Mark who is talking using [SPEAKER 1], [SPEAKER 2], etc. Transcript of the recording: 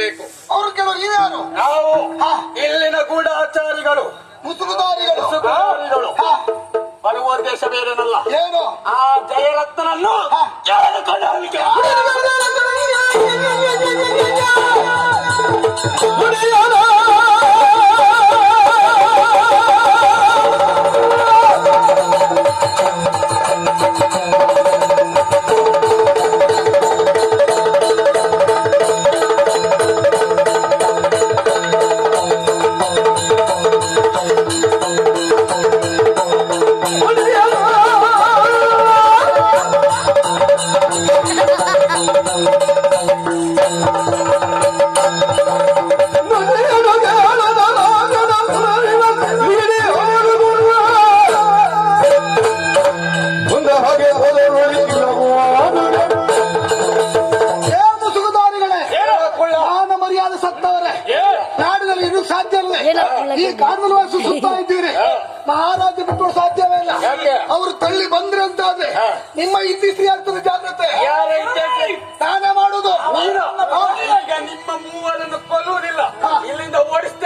[SPEAKER 1] ಕೇಳಬೇಕು.
[SPEAKER 2] ಅವರು ಕೆಲವರು ನೀವ್ಯಾರು?
[SPEAKER 1] ನಾವು ಇಲ್ಲಿನ ಗೂಢಾಚಾರಿಗಳು,
[SPEAKER 2] ಮುಸುಗುದಾರಿಗಳು.
[SPEAKER 1] ಬರುವ ಉದ್ದೇಶ ಬೇರೆನಲ್ಲ,
[SPEAKER 2] ಏನು?
[SPEAKER 1] ಆ ಜಯರತ್ನನ್ನು ಎಳೆದುಕೊಂಡು ಹೋಗ್ಲಿಕ್ಕೆ.
[SPEAKER 2] ಈ ಕಾನೂನು ಸುತ್ತಾ ಇದ್ದೀರಿ, ಮಹಾರಾಜ ಬಿಟ್ಟು ಸಾಧ್ಯವೇ ಇಲ್ಲ. ಅವರು ತಳ್ಳಿ ಬಂದ್ರೆ ಅಂತಾದ್ರೆ ನಿಮ್ಮ ಇತಿಶ್ರೀ ಆಗ್ತದೆ. ಜಾಗ್ರತೆ.
[SPEAKER 1] ನಾನೇ ಮಾಡುದು. ನಿಮ್ಮ ಮೂವರನ್ನು ಕೊಲ್ಲುವುದಿಲ್ಲ, ಇಲ್ಲಿಂದ ಓಡಿಸ್ತಾ